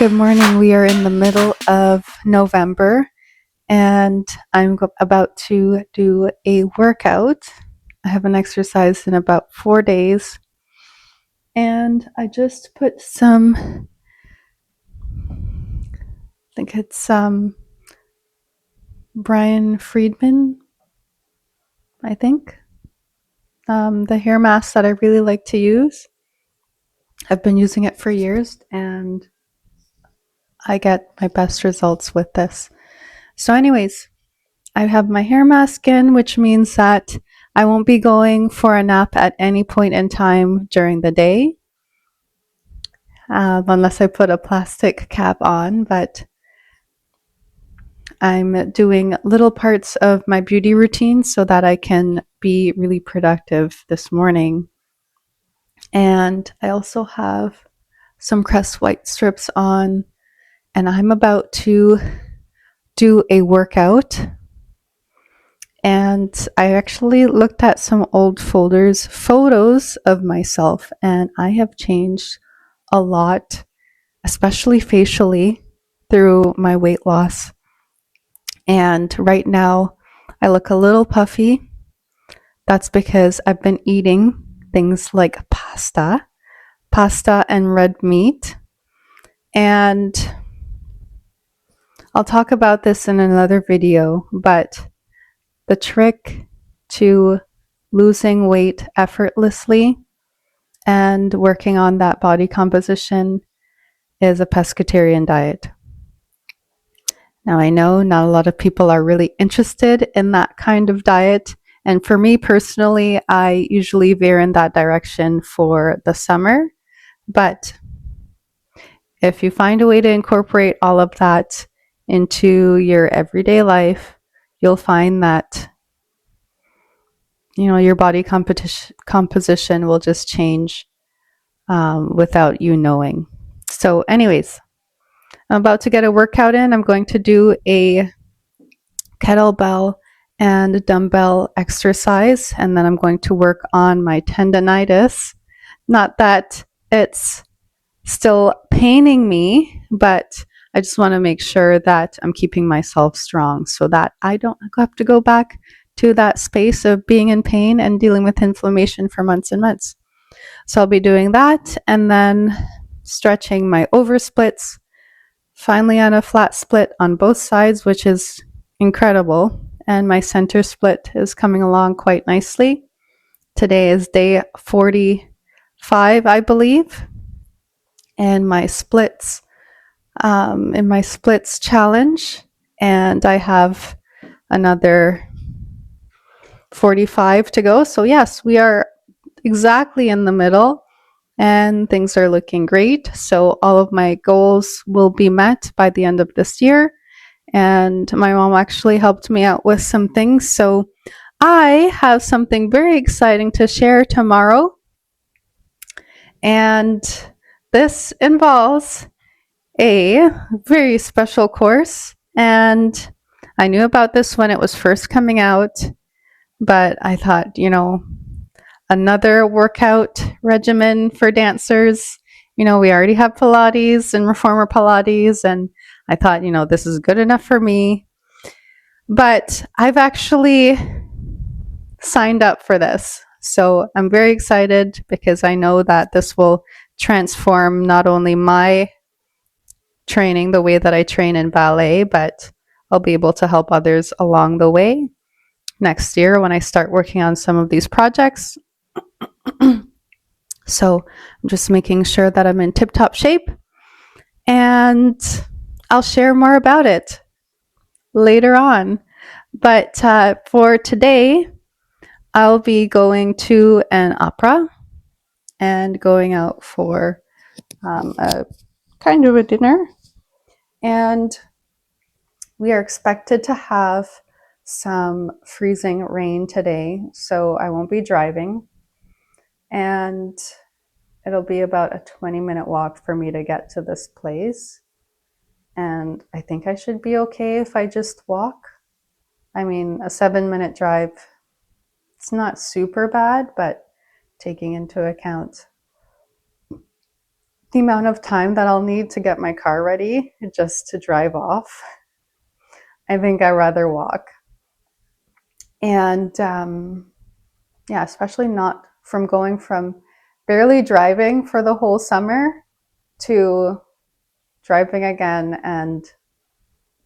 Good morning. We are in the middle of November and I'm about to do a workout. I have an exercise in about 4 days and I just put some, I think it's Brian Friedman, I think, the hair mask that I really like to use. I've been using it for years and I get my best results with this. So anyways, I have my hair mask in, which means that I won't be going for a nap at any point in time during the day, unless I put a plastic cap on. But I'm doing little parts of my beauty routine so that I can be really productive this morning. And I also have some Crest white strips on, and I'm about to do a workout. And I actually looked at some old photos of myself, and I have changed a lot, especially facially, through my weight loss. And right now, I look a little puffy. That's because I've been eating things like pasta and red meat. And I'll talk about this in another video, but the trick to losing weight effortlessly and working on that body composition is a pescatarian diet. Now, I know not a lot of people are really interested in that kind of diet. And for me personally, I usually veer in that direction for the summer. But if you find a way to incorporate all of that into your everyday life, you'll find that your body composition will just change without you knowing. So anyways, I'm about to get a workout in. I'm going to do a kettlebell and dumbbell exercise, and then I'm going to work on my tendonitis. Not that it's still paining me, but I just want to make sure that I'm keeping myself strong so that I don't have to go back to that space of being in pain and dealing with inflammation for months and months. So I'll be doing that and then stretching my oversplits, finally on a flat split on both sides, which is incredible. And my center split is coming along quite nicely. Today is day 45, I believe. And my splits, in my splits challenge, and I have another 45 to go. So yes, we are exactly in the middle and things are looking great. So all of my goals will be met by the end of this year. And my mom actually helped me out with some things. So I have something very exciting to share tomorrow. And this involves a very special course. And I knew about this when it was first coming out, but I thought, another workout regimen for dancers. We already have Pilates and reformer Pilates, and I thought, this is good enough for me. But I've actually signed up for this. So I'm very excited because I know that this will transform not only my training, the way that I train in ballet, but I'll be able to help others along the way next year when I start working on some of these projects. So I'm just making sure that I'm in tip-top shape, and I'll share more about it later on. But for today, I'll be going to an opera and going out for a kind of a dinner. And we are expected to have some freezing rain today, so I won't be driving. And it'll be about a 20-minute walk for me to get to this place. And I think I should be okay if I just walk. I mean, a 7-minute drive, it's not super bad, but taking into account the amount of time that I'll need to get my car ready just to drive off, I think I'd rather walk. And yeah, especially not from going from barely driving for the whole summer to driving again and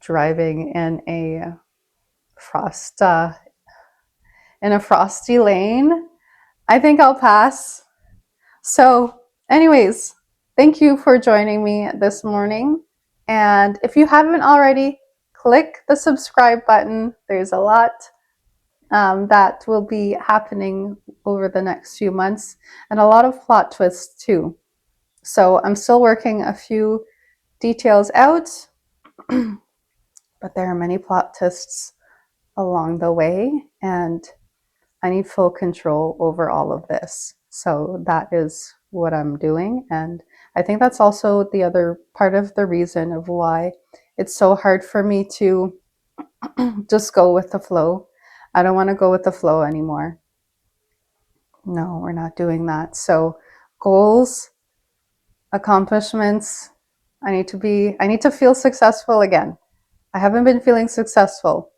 driving in a frost in a frosty lane. I think I'll pass. So, anyways, thank you for joining me this morning. And if you haven't already, click the subscribe button. There's a lot that will be happening over the next few months, and a lot of plot twists too. So I'm still working a few details out, but there are many plot twists along the way, and I need full control over all of this. So that is what I'm doing. And I think that's also the other part of the reason of why it's so hard for me to just go with the flow. I don't want to go with the flow anymore. No, we're not doing that. So goals, accomplishments, I need to feel successful again. I haven't been feeling successful.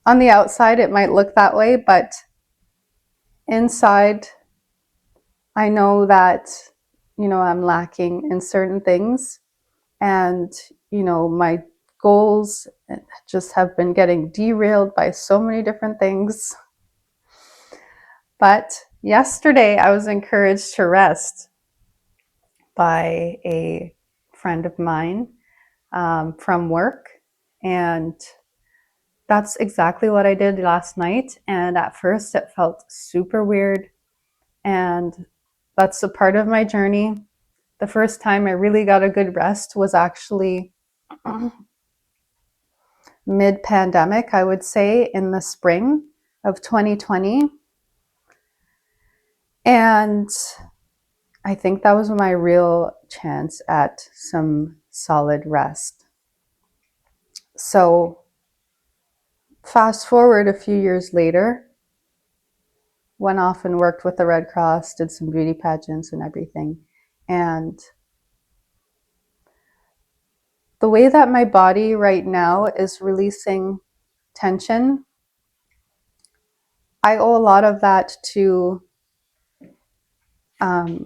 On the outside, it might look that way, but inside, I know that, I'm lacking in certain things, and, my goals just have been getting derailed by so many different things. But yesterday, I was encouraged to rest by a friend of mine from work, and that's exactly what I did last night. And at first, it felt super weird, and that's a part of my journey. The first time I really got a good rest was actually mid-pandemic, I would say, in the spring of 2020. And I think that was my real chance at some solid rest. So fast forward a few years later, went off and worked with the Red Cross, did some beauty pageants and everything. And the way that my body right now is releasing tension, I owe a lot of that to, I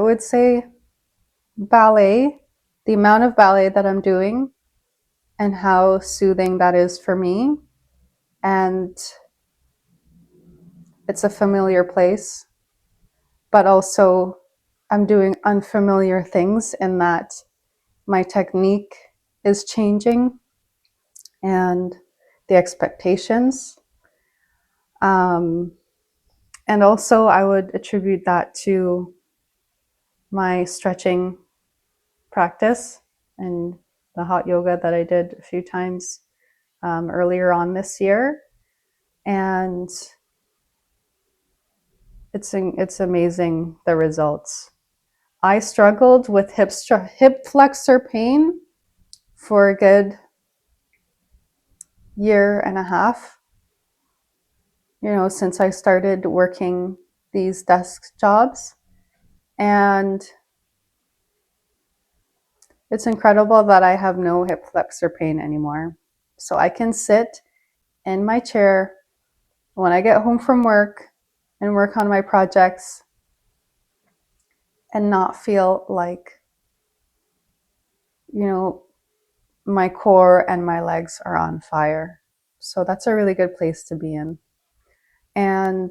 would say, ballet, the amount of ballet that I'm doing and how soothing that is for me. And it's a familiar place, but also I'm doing unfamiliar things in that my technique is changing and the expectations. And also I would attribute that to my stretching practice and the hot yoga that I did a few times earlier on this year. And it's amazing, the results. I struggled with hip flexor pain for a good year and a half, since I started working these desk jobs. And it's incredible that I have no hip flexor pain anymore. So I can sit in my chair when I get home from work and work on my projects and not feel like, my core and my legs are on fire. So that's a really good place to be in. And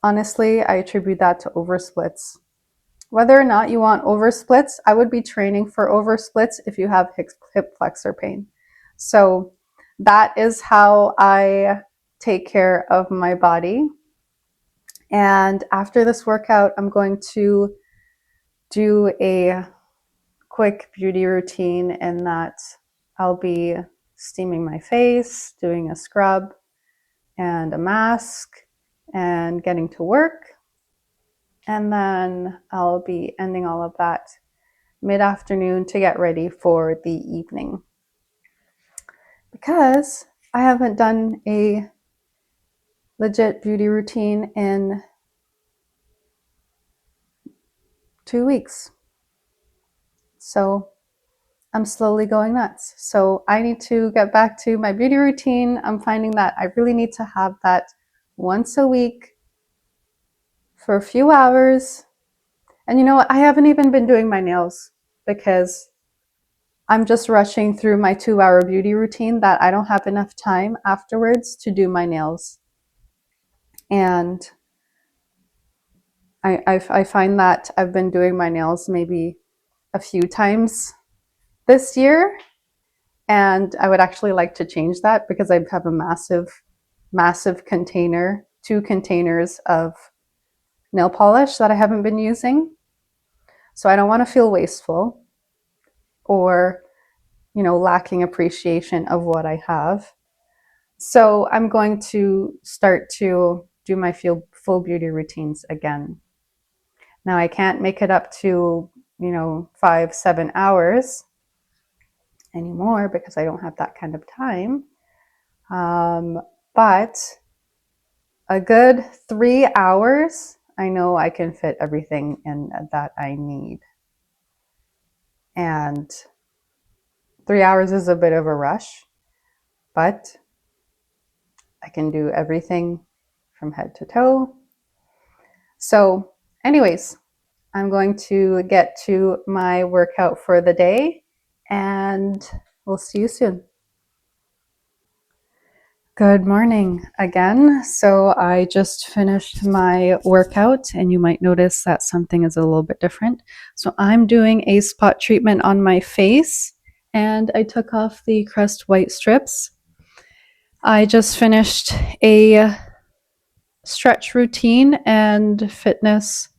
honestly, I attribute that to oversplits. Whether or not you want oversplits, I would be training for oversplits if you have hip flexor pain. So that is how I take care of my body. And after this workout, I'm going to do a quick beauty routine in that I'll be steaming my face, doing a scrub and a mask, and getting to work. And then I'll be ending all of that mid-afternoon to get ready for the evening. Because I haven't done a legit beauty routine in 2 weeks. So I'm slowly going nuts. So I need to get back to my beauty routine. I'm finding that I really need to have that once a week for a few hours. And you know what? I haven't even been doing my nails because I'm just rushing through my 2-hour beauty routine that I don't have enough time afterwards to do my nails. And I find that I've been doing my nails maybe a few times this year. And I would actually like to change that because I have a massive container, 2 containers of nail polish that I haven't been using. So I don't want to feel wasteful or, lacking appreciation of what I have. So I'm going to start to do my full beauty routines again. Now I can't make it up to, 5-7 hours anymore because I don't have that kind of time. But a good 3 hours, I know I can fit everything in that I need. And 3 hours is a bit of a rush, but I can do everything from head to toe. So anyways, I'm going to get to my workout for the day and we'll see you soon. Good morning again. So I just finished my workout and you might notice that something is a little bit different. So I'm doing a spot treatment on my face and I took off the crust white strips. I just finished a stretch routine and fitness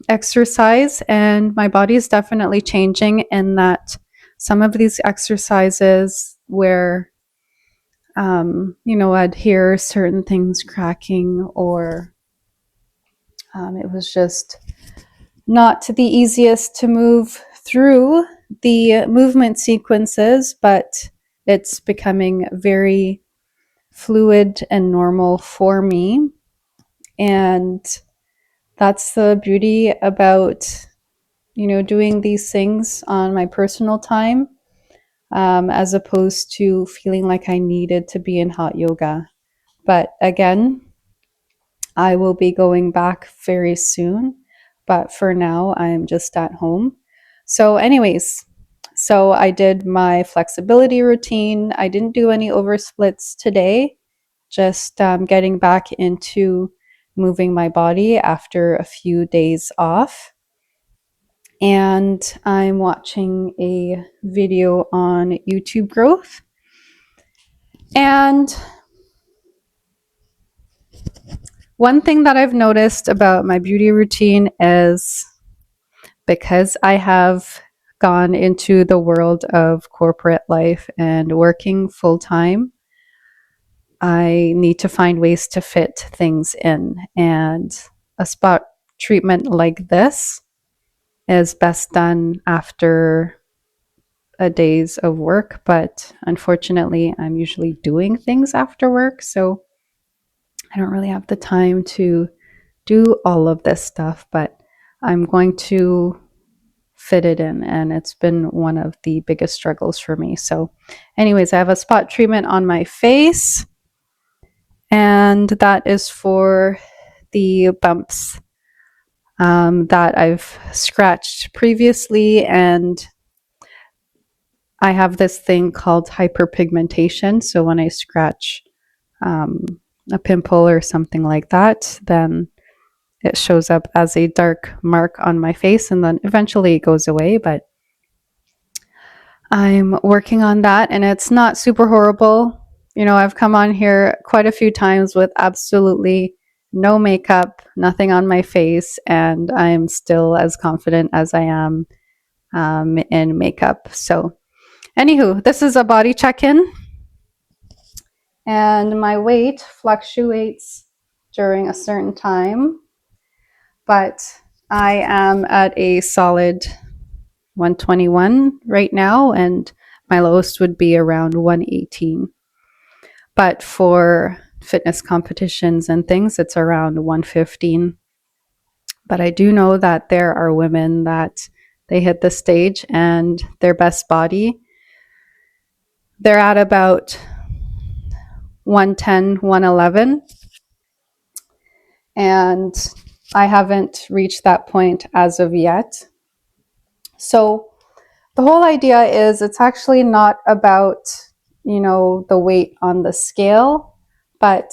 exercise, and my body is definitely changing in that some of these exercises where I'd hear certain things cracking or it was just not the easiest to move through the movement sequences, but it's becoming very fluid and normal for me. And that's the beauty about, doing these things on my personal time, as opposed to feeling like I needed to be in hot yoga. But again, I will be going back very soon. But for now, I'm just at home. So, anyways, so I did my flexibility routine. I didn't do any oversplits today, just getting back into moving my body after a few days off. And I'm watching a video on YouTube growth. And one thing that I've noticed about my beauty routine is because I have gone into the world of corporate life and working full time, I need to find ways to fit things in. And a spot treatment like this is best done after a days of work, but unfortunately, I'm usually doing things after work, so I don't really have the time to do all of this stuff, but I'm going to fit it in, and it's been one of the biggest struggles for me. So anyways, I have a spot treatment on my face, and that is for the bumps that I've scratched previously, and I have this thing called hyperpigmentation. So when I scratch a pimple or something like that, then it shows up as a dark mark on my face and then eventually it goes away. But I'm working on that and it's not super horrible. I've come on here quite a few times with absolutely no makeup, nothing on my face, and I'm still as confident as I am in makeup. So anywho, this is a body check-in, and my weight fluctuates during a certain time, but I am at a solid 121 right now, and my lowest would be around 118. But for fitness competitions and things, it's around 115. But I do know that there are women that they hit the stage and their best body, they're at about 110, 111. And I haven't reached that point as of yet. So the whole idea is it's actually not about, the weight on the scale, but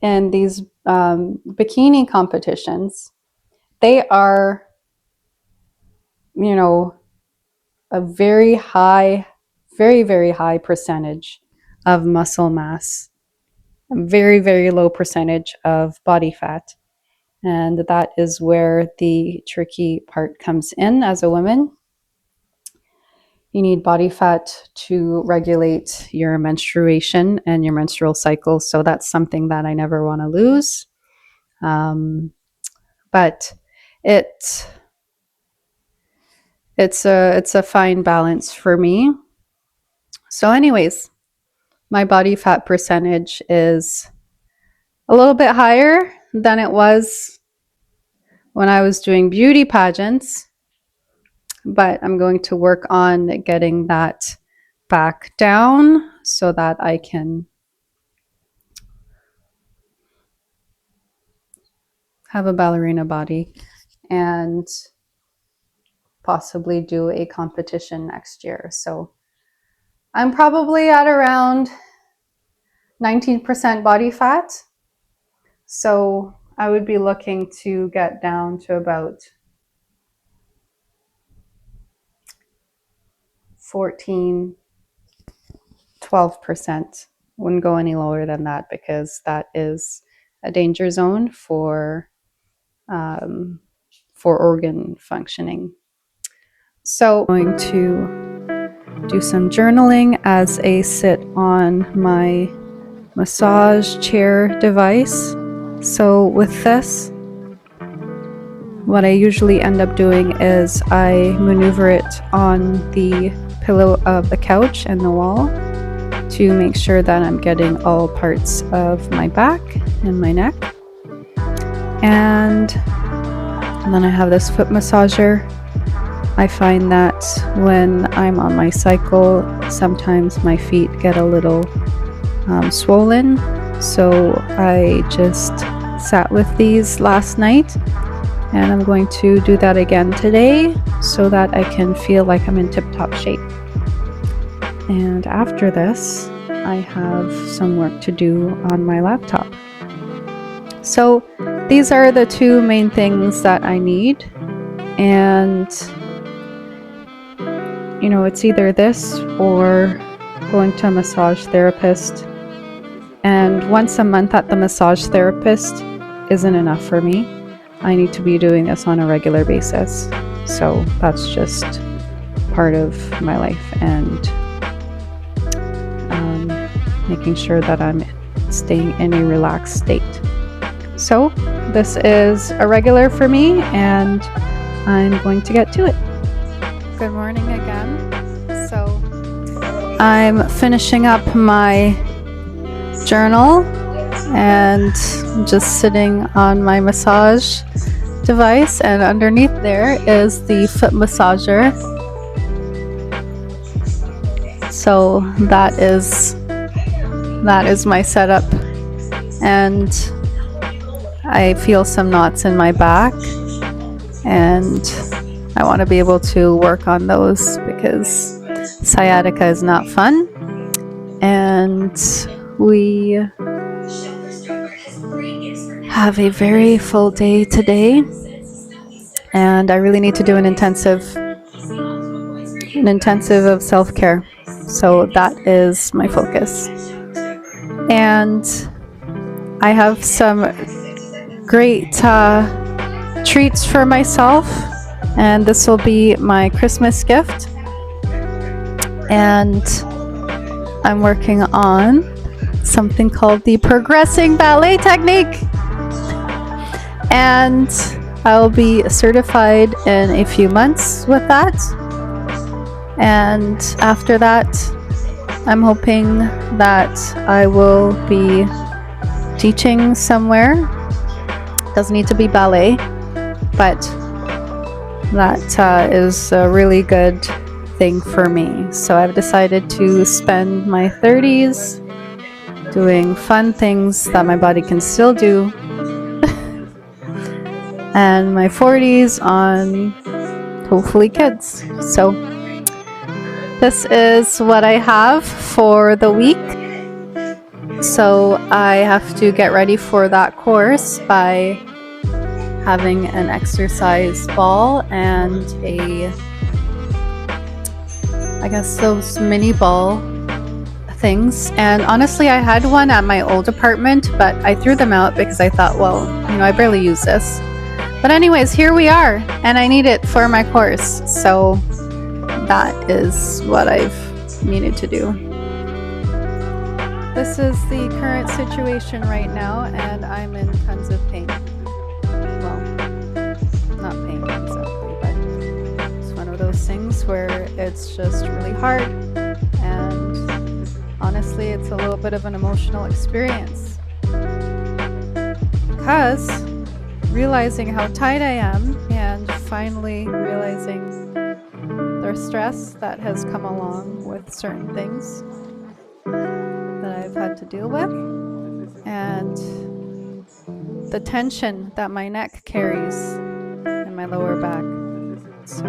in these bikini competitions, they are, a very high, very, very high percentage of muscle mass, a very, very low percentage of body fat. And that is where the tricky part comes in as a woman. You need body fat to regulate your menstruation and your menstrual cycle. So that's something that I never want to lose. But it's a fine balance for me. So anyways, my body fat percentage is a little bit higher than it was when I was doing beauty pageants, but I'm going to work on getting that back down so that I can have a ballerina body and possibly do a competition next year. So I'm probably at around 19% body fat. So I would be looking to get down to about 14, 12%. Wouldn't go any lower than that because that is a danger zone for organ functioning. So I'm going to do some journaling as I sit on my massage chair device. So with this, what I usually end up doing is I maneuver it on the pillow of the couch and the wall to make sure that I'm getting all parts of my back and my neck. And then I have this foot massager. I find that when I'm on my cycle, sometimes my feet get a little swollen. So I just sat with these last night, and I'm going to do that again today so that I can feel like I'm in tip-top shape. And after this, I have some work to do on my laptop. So these are the two main things that I need. And, it's either this or going to a massage therapist. And once a month at the massage therapist isn't enough for me. I need to be doing this on a regular basis. So that's just part of my life, and making sure that I'm staying in a relaxed state. So this is a regular for me, and I'm going to get to it. Good morning again. So I'm finishing up my journal and just sitting on my massage device, and underneath there is the foot massager. So that is my setup, and I feel some knots in my back, and I want to be able to work on those because sciatica is not fun, and we have a very full day today, and I really need to do an intensive of self-care. So that is my focus. And I have some great treats for myself, and this will be my Christmas gift. And I'm working on something called the progressing ballet technique, and I'll be certified in a few months with that. And after that, I'm hoping that I will be teaching somewhere. Doesn't need to be ballet, but that is a really good thing for me. So I've decided to spend my 30s doing fun things that my body can still do, and my 40s on hopefully kids. So this is what I have for the week. So I have to get ready for that course by having an exercise ball and I guess those mini ball things. And honestly, I had one at my old apartment, but I threw them out because I thought, well, I barely use this. But anyways, here we are, and I need it for my course. So that is what I've needed to do. This is the current situation right now, and I'm in tons of pain. Well, not pain exactly, but it's one of those things where it's just really hard, and honestly, it's a little bit of an emotional experience. Because realizing how tight I am, and finally realizing the stress that has come along with certain things that I've had to deal with, and the tension that my neck carries in my lower back. So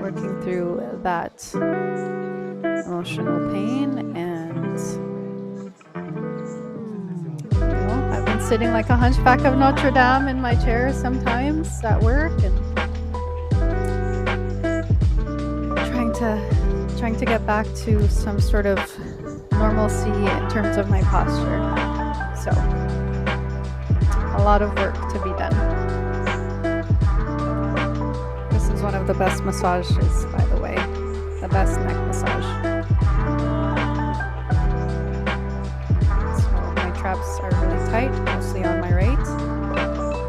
working through that emotional pain, and I've been sitting like a hunchback of Notre Dame in my chair sometimes at work, and trying to get back to some sort of normalcy in terms of my posture. So a lot of work to be done. This is one of the best massages, by the way, the best neck massage. So my traps are really tight, mostly on my right,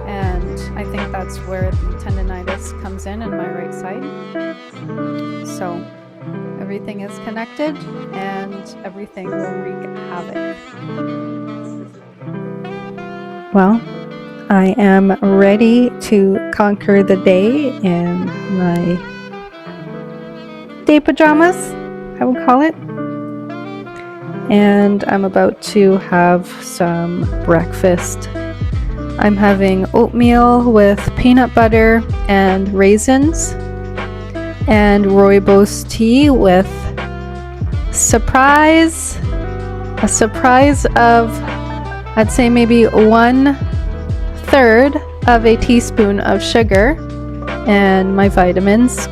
and I think that's where the tendonitis comes in my right side. So everything is connected, and everything will wreak havoc. Well, I am ready to conquer the day in my day pajamas, I would call it. And I'm about to have some breakfast. I'm having oatmeal with peanut butter and raisins, and rooibos tea with a surprise of, I'd say maybe 1/3 of a teaspoon of sugar, and my vitamins.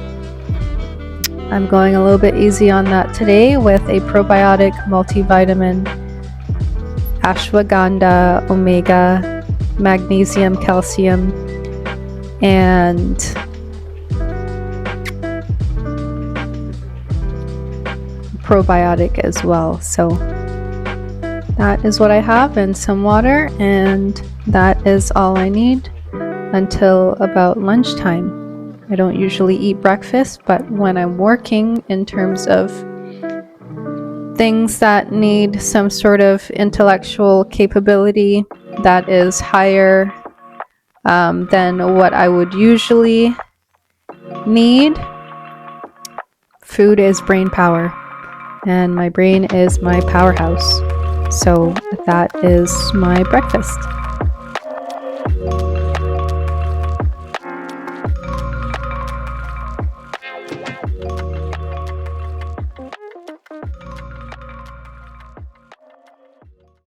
I'm going a little bit easy on that today with a probiotic multivitamin, ashwagandha, omega, magnesium, calcium, and probiotic as well. So that is what I have, and some water, and that is all I need until about lunchtime. I don't usually eat breakfast, but when I'm working in terms of things that need some sort of intellectual capability that is higher than what I would usually need, food is brain power, and my brain is my powerhouse. So that is my breakfast.